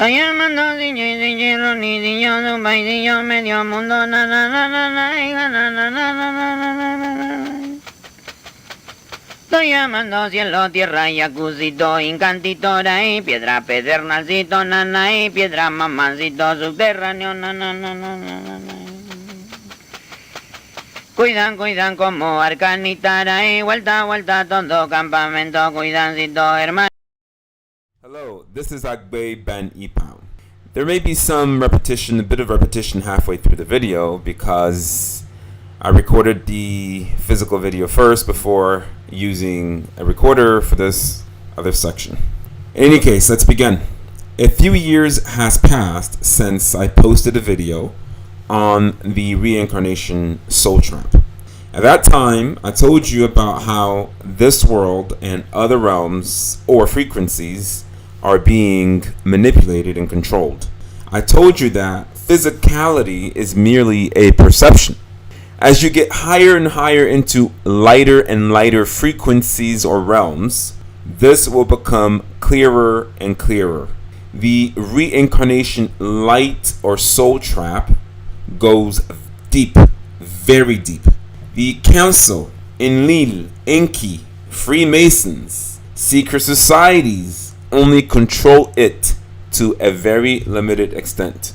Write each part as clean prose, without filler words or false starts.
llamando sin cielo ni sin yo, su país y yo, medio mundo, na na na na na na na na na na na. Estoy llamando cielo, tierra y jacuzito, incantito, y piedra, pedernalcito, nana, y piedra, mamacito, subterráneo, na na na na na na. Cuidan como arcanita, y vuelta, todo campamento, cuidancito, hermano. Hello, this is Agbe Ben Ipam. There may be some repetition, a bit of repetition halfway through the video because I recorded the physical video first before using a recorder for this other section. In any case, let's begin. A few years has passed since I posted a video on the Reincarnation soul trap. At that time, I told you about how this world and other realms or frequencies are being manipulated and controlled. I told you that physicality is merely a perception. As you get higher and higher into lighter and lighter frequencies or realms, this will become clearer and clearer. The reincarnation light or soul trap goes deep, very deep. The Council, Enlil, Enki, Freemasons, secret societies only control it to a very limited extent.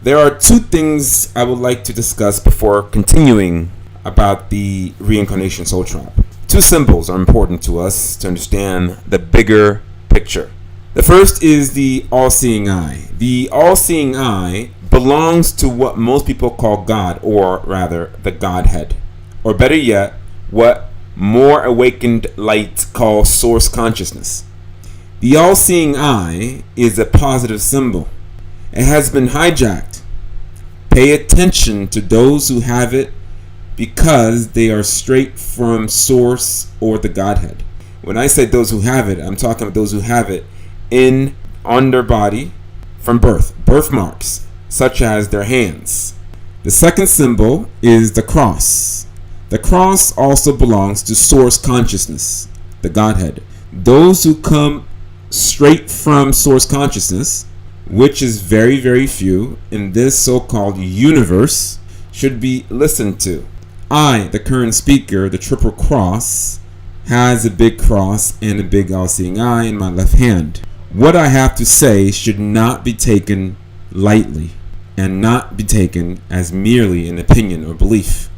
There are two things I would like to discuss before continuing about the reincarnation soul trap. Two symbols are important to us to understand the bigger picture. The first is the all-seeing eye. The all-seeing eye belongs to what most people call God, or rather the Godhead. Or better yet, what more awakened light calls source consciousness. The all-seeing eye is a positive symbol. It has been hijacked. Pay attention to those who have it because they are straight from source or the Godhead. When I say those who have it, I'm talking about those who have it on their body from birth. Birthmarks, such as their hands. The second symbol is the cross. The cross also belongs to source consciousness, the Godhead. Those who come straight from source consciousness, which is very, very few in this so-called universe, should be listened to. I, the current speaker, the triple cross, has a big cross and a big all-seeing eye in my left hand. What I have to say should not be taken lightly and not be taken as merely an opinion or belief.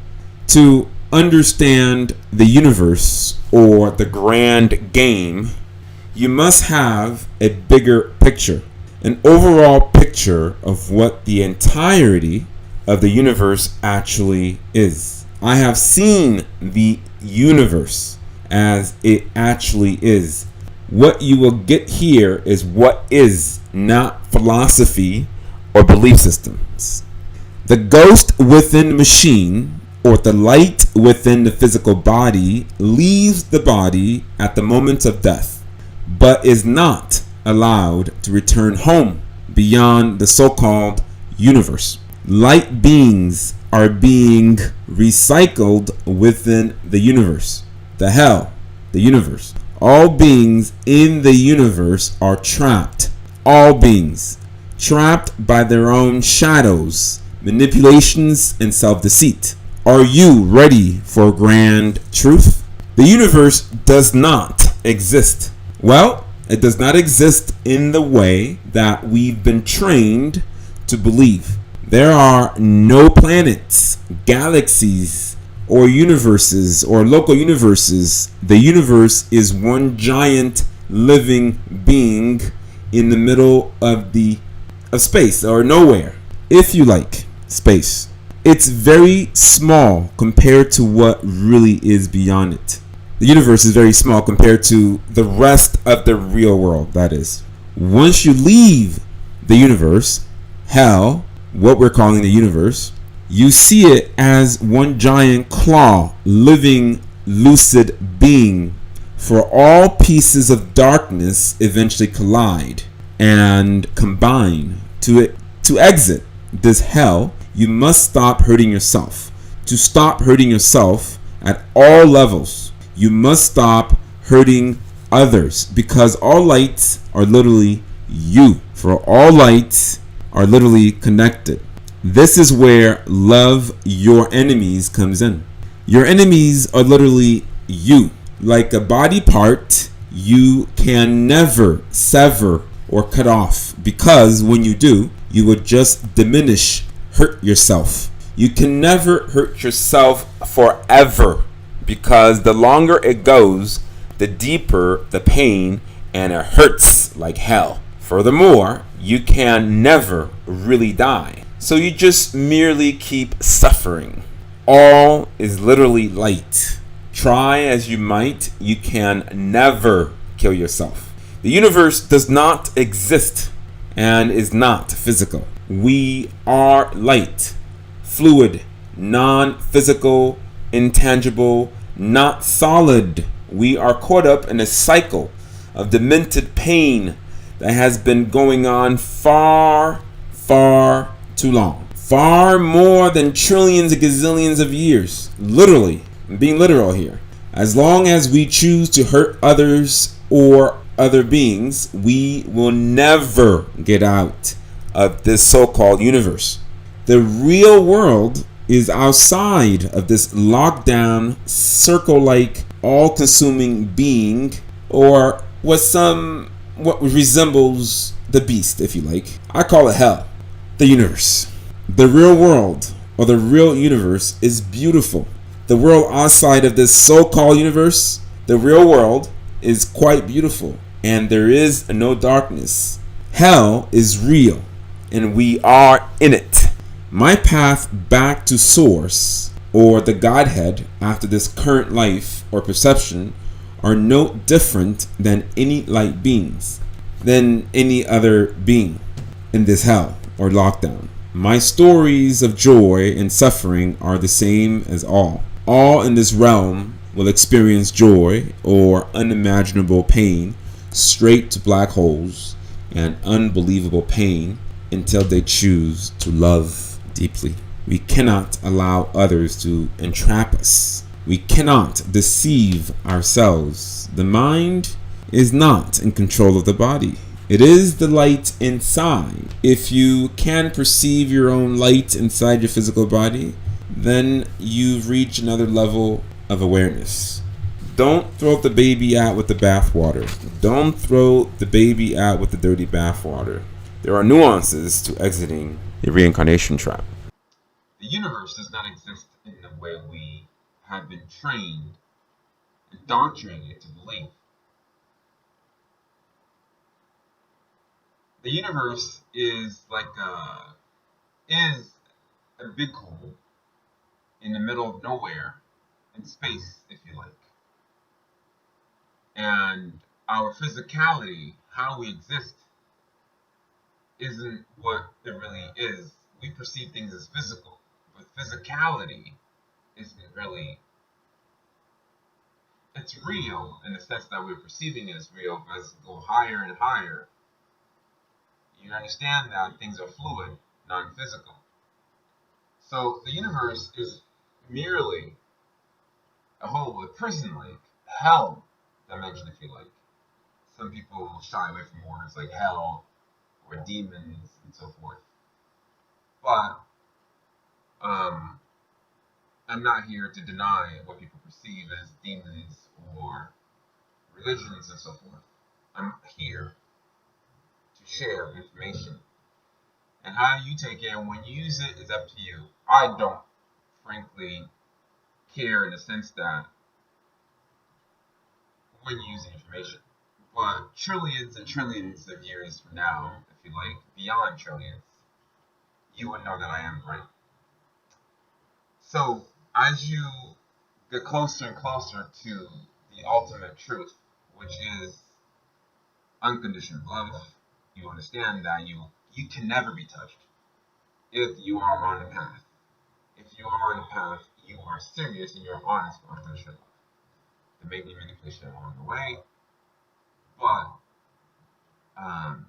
To understand the universe or the grand game, you must have a bigger picture, an overall picture of what the entirety of the universe actually is. I have seen the universe as it actually is. What you will get here is what is, not philosophy or belief systems. The ghost within the machine, or the light within the physical body, leaves the body at the moment of death, but is not allowed to return home beyond the so-called universe. Light beings are being recycled within the universe, the hell, the universe. All beings in the universe are trapped. All beings trapped by their own shadows, manipulations, and self-deceit. Are you ready for grand truth? The universe does not exist. Well, it does not exist in the way that we've been trained to believe. There are no planets, galaxies, or universes, or local universes. The universe is one giant living being in the middle of space, or nowhere, if you like, space. It's very small compared to what really is beyond it. The universe is very small compared to the rest of the real world, that is. Once you leave the universe, hell, what we're calling the universe, you see it as one giant claw, living, lucid being. For all pieces of darkness eventually collide and combine. To exit this hell, you must stop hurting yourself. To stop hurting yourself at all levels, you must stop hurting others, because all lights are literally you. For all lights are literally connected. This is where love your enemies comes in. Your enemies are literally you. Like a body part, you can never sever or cut off, because when you do, you would just diminish, hurt yourself. You can never hurt yourself forever, because the longer it goes, the deeper the pain, and it hurts like hell. Furthermore, you can never really die. So you just merely keep suffering. All is literally light. Try as you might, you can never kill yourself. The universe does not exist and is not physical. We are light, fluid, non-physical, intangible, not solid. We are caught up in a cycle of demented pain that has been going on far, far too long. Far more than trillions and gazillions of years. Literally, I'm being literal here. As long as we choose to hurt others or other beings, we will never get out of this so-called universe. The real world is outside of this lockdown, circle-like, all-consuming being, or what resembles the beast, if you like. I call it hell. The universe. The real world, or the real universe, is beautiful. The world outside of this so-called universe, the real world, is quite beautiful, and there is no darkness. Hell is real, and we are in it. My path back to source, or the Godhead, after this current life or perception, are no different than any light beings, than any other being in this hell or lockdown. My stories of joy and suffering are the same as all. All in this realm will experience joy or unimaginable pain, straight to black holes, and unbelievable pain until they choose to love deeply. We cannot allow others to entrap us. We cannot deceive ourselves. The mind is not in control of the body. It is the light inside. If you can perceive your own light inside your physical body, then you've reached another level of awareness. Don't throw the baby out with the bathwater. Don't throw the baby out with the dirty bathwater. There are nuances to exiting the reincarnation trap. The universe does not exist in the way we have been trained, indoctrinated to believe. The universe is a big hole in the middle of nowhere, in space, if you like. And our physicality, how we exist, isn't what it really is. We perceive things as physical, but physicality isn't really. It's real in the sense that we're perceiving it as real, but as we go higher and higher, you understand that things are fluid, non-physical. So the universe is merely a hole, a prison-like, hell dimension, if you like. Some people shy away from words like hell or demons and so forth. But I'm not here to deny what people perceive as demons or religions and so forth. I'm here to share information. And how you take it and when you use it is up to you. I don't, frankly, care in the sense that when you use the information. But trillions and trillions of years from now, if you like, beyond trillions, you would know that I am right. So, as you get closer and closer to the ultimate truth, which is unconditional love, you understand that you can never be touched if you are on a path. If you are on a path, you are serious and you're honest with unconditional love. There may be manipulation along the way, but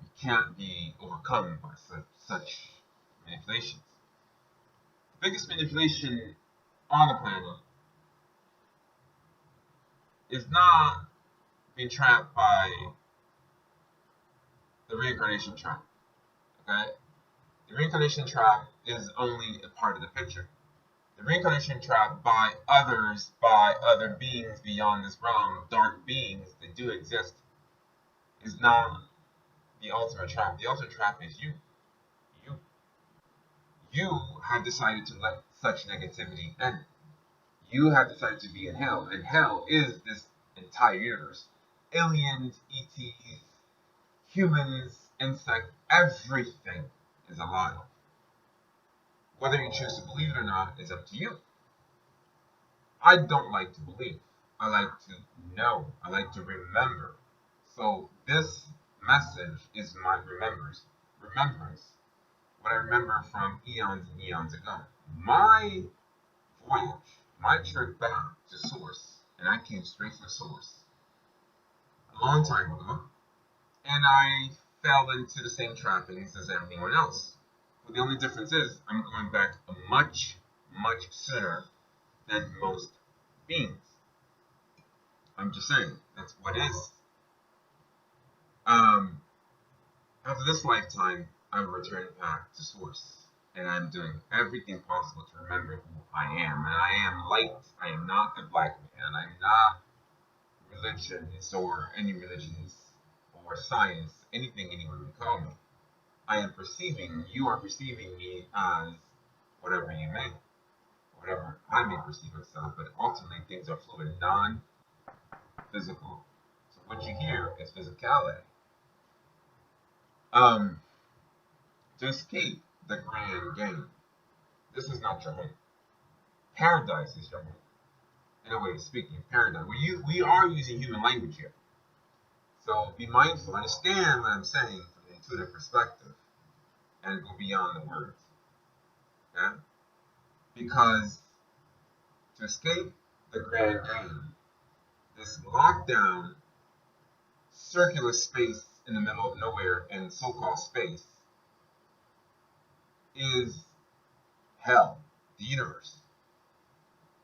you can't be overcome by such manipulations. The biggest manipulation on the planet is not being trapped by the reincarnation trap. Okay? The reincarnation trap is only a part of the picture. The reincarnation trap by others, by other beings beyond this realm, dark beings that do exist, is not the ultimate trap. The ultimate trap is you. You. You have decided to let such negativity in. You have decided to be in hell, and hell is this entire universe. Aliens, ETs, humans, insects, everything is alive. Whether you choose to believe it or not is up to you. I don't like to believe. I like to know. I like to remember. So this message is my remembrance. What I remember from eons and eons ago. My voyage, my trip back to source, and I came straight from source a long time ago, and I fell into the same trappings as everyone else. But the only difference is I'm going back much, much sooner than most beings. I'm just saying, that's what is. After this lifetime, I'm returning back to source. And I'm doing everything possible to remember who I am. And I am light. I am not the black man. I'm not religions or any religions or science, anything anyone would call me. I am perceiving, you are perceiving me as whatever you may, whatever I may perceive myself, but ultimately things are fluid, non-physical. So what you hear is physicality. To escape the grand game, this is not your home. Paradise is your home. In a way of speaking, paradise. We are using human language here. So be mindful, understand what I'm saying from the intuitive perspective, and go beyond the words. Okay? Because to escape the grand game, this lockdown, circular space in the middle of nowhere and so-called space is hell, the universe.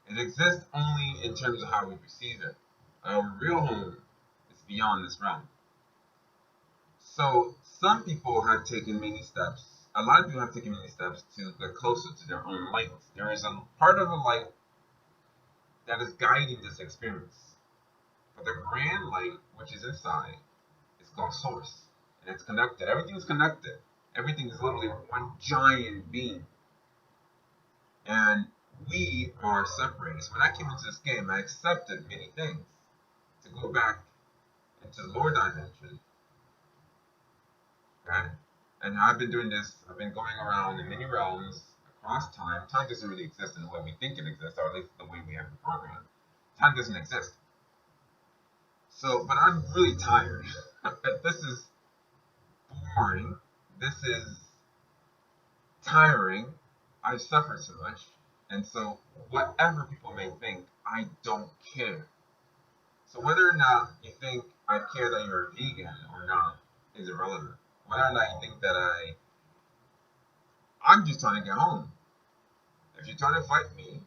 It exists only in terms of how we perceive it. Our real home is beyond this realm. So some people have taken many steps. A lot of people have taken many steps to get closer to their own light. There is a part of the light that is guiding this experience. But the grand light, which is inside, is called source. And it's connected. Everything is connected. Everything is literally one giant being. And we are separated. So when I came into this game, I accepted many things. To go back into the lower dimension. Okay? And I've been doing this, I've been going around in many realms across time. Time doesn't really exist in the way we think it exists, or at least the way we have it programmed. Time doesn't exist. So, but I'm really tired. This is boring. This is tiring. I've suffered so much. And so, whatever people may think, I don't care. So, whether or not you think I care that you're a vegan or not is irrelevant. Whether or not you think that I'm just trying to get home. If you're trying to fight me,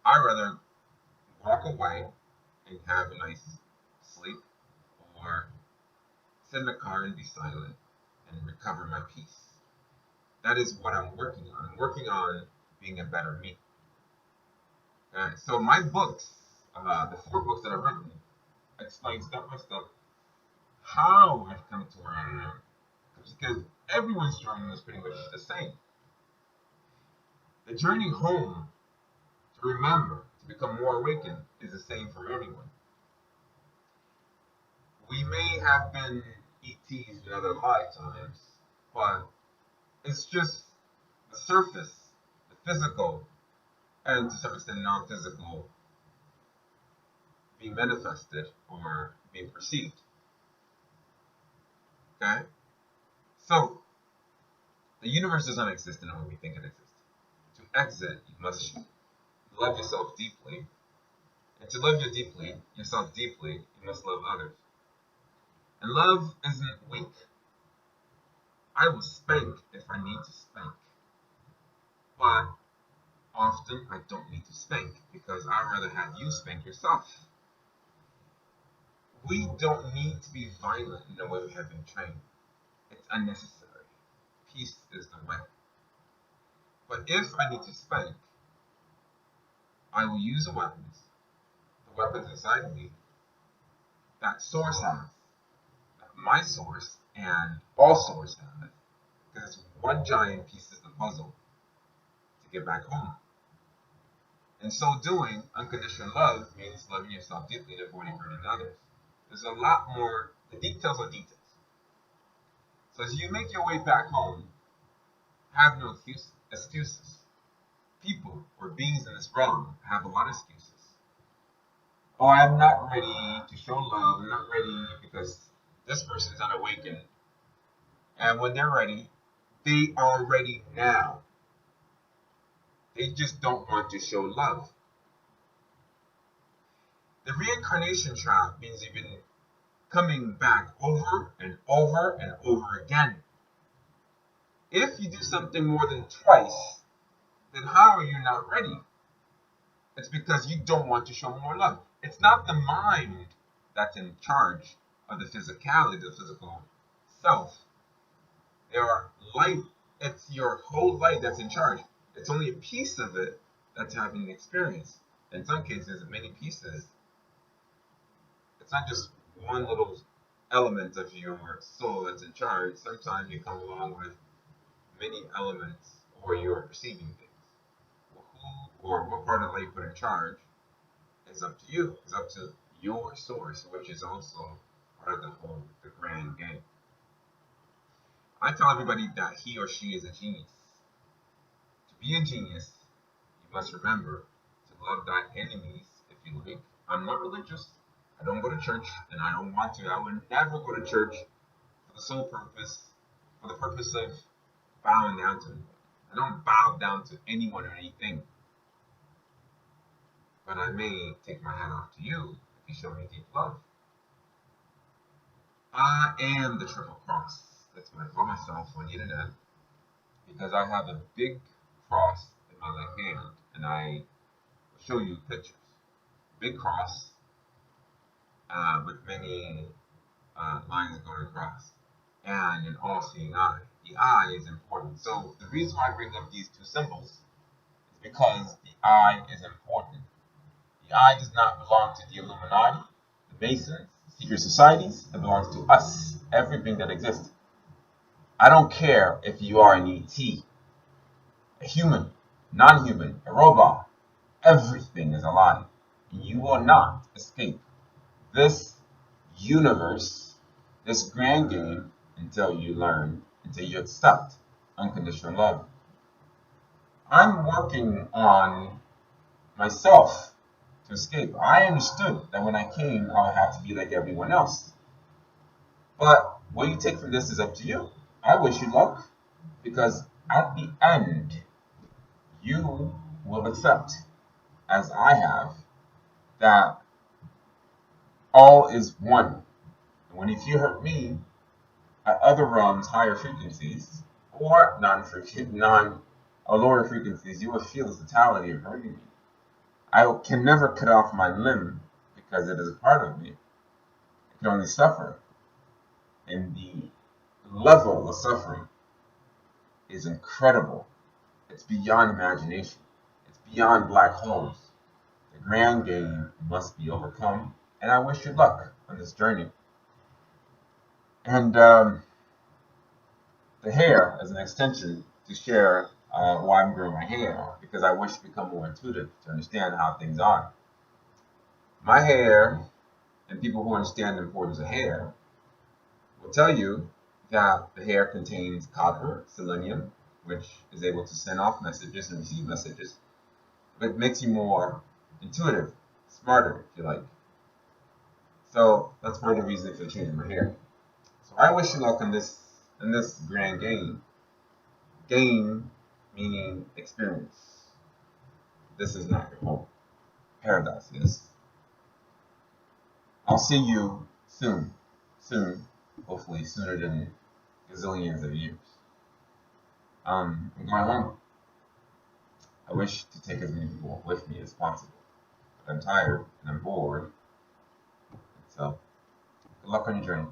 I'd rather walk away and have a nice sleep, or sit in the car and be silent and recover my peace. That is what I'm working on. I'm working on being a better me. So my books, the 4 books that I've written, explain step by step how I've come to where I am. Because everyone's journey is pretty much the same. The journey home, to remember, to become more awakened, is the same for everyone. We may have been ETs in other lifetimes, but it's just the surface, the physical, and to some extent non-physical, being manifested or being perceived. Okay? So, the universe does not exist in the way we think it exists. To exit, you must love yourself deeply. And to love yourself deeply, you must love others. And love isn't weak. I will spank if I need to spank. But often I don't need to spank because I'd rather have you spank yourself. We don't need to be violent in the way we have been trained. It's unnecessary. peace is the way. But if I need to spank, I will use the weapons inside me that source has, that my source and all source have, because one giant piece is the puzzle to get back home. In so doing, unconditional love means loving yourself deeply and avoiding hurting others. There's a lot more, the details are details. So as you make your way back home, have no excuses. People or beings in this realm have a lot of excuses. Oh, I'm not ready to show love. I'm not ready because this person's unawakened. And when they're ready, they are ready now. They just don't want to show love. The reincarnation trap means you've been coming back over and over and over again. If you do something more than twice, then how are you not ready? It's because you don't want to show more love. It's not the mind that's in charge of the physicality, the physical self. There are light, it's your whole light that's in charge. It's only a piece of it that's having the experience. In some cases, many pieces. It's not just one little element of your soul that's in charge. Sometimes you come along with many elements, or you're perceiving things. Who or what part of the light you put in charge is up to you. It's up to your source, which is also part of the grand game. I tell everybody that he or she is a genius. To be a genius, you must remember to love thy enemies if you like. I'm not religious. I don't go to church, and I don't want to. I would never go to church for the sole purpose, for the purpose of bowing down to anyone. I don't bow down to anyone or anything. But I may take my hat off to you if you show me deep love. I am the Triple Cross. That's what I call myself on the internet, because I have a big cross in my left hand, and I will show you pictures. Big cross with many lines going across, and an all-seeing eye. The eye is important. So the reason why I bring up these two symbols is because the eye is important. The eye does not belong to the Illuminati, the Masons, secret societies. It belongs to us, everything that exists. I don't care if you are an ET, a human, non-human, a robot. Everything is alive. You will not escape this universe, this grand game, until you learn, until you accept unconditional love. I'm working on myself to escape. I understood that when I came, I would have to be like everyone else. But what you take from this is up to you. I wish you luck, because at the end, you will accept, as I have, that all is one. And when if you hurt me at other realms, higher frequencies, or lower frequencies, you will feel the totality of hurting me. I can never cut off my limb because it is a part of me. I can only suffer. And the level of suffering is incredible. It's beyond imagination. It's beyond black holes. The grand game must be overcome. And I wish you luck on this journey. And the hair as an extension to share why I'm growing my hair, because I wish to become more intuitive to understand how things are. My hair, and people who understand the importance of hair, will tell you that the hair contains copper, selenium, which is able to send off messages and receive messages. But it makes you more intuitive, smarter, if you like. So that's part of the reason for changing my hair. So I wish you luck in this grand game. Game meaning experience. This is not your home. Paradise is. I'll see you soon. Soon. Hopefully sooner than gazillions of years. I'm going home. I wish to take as many people with me as possible. But I'm tired and I'm bored. So, good luck on your journey.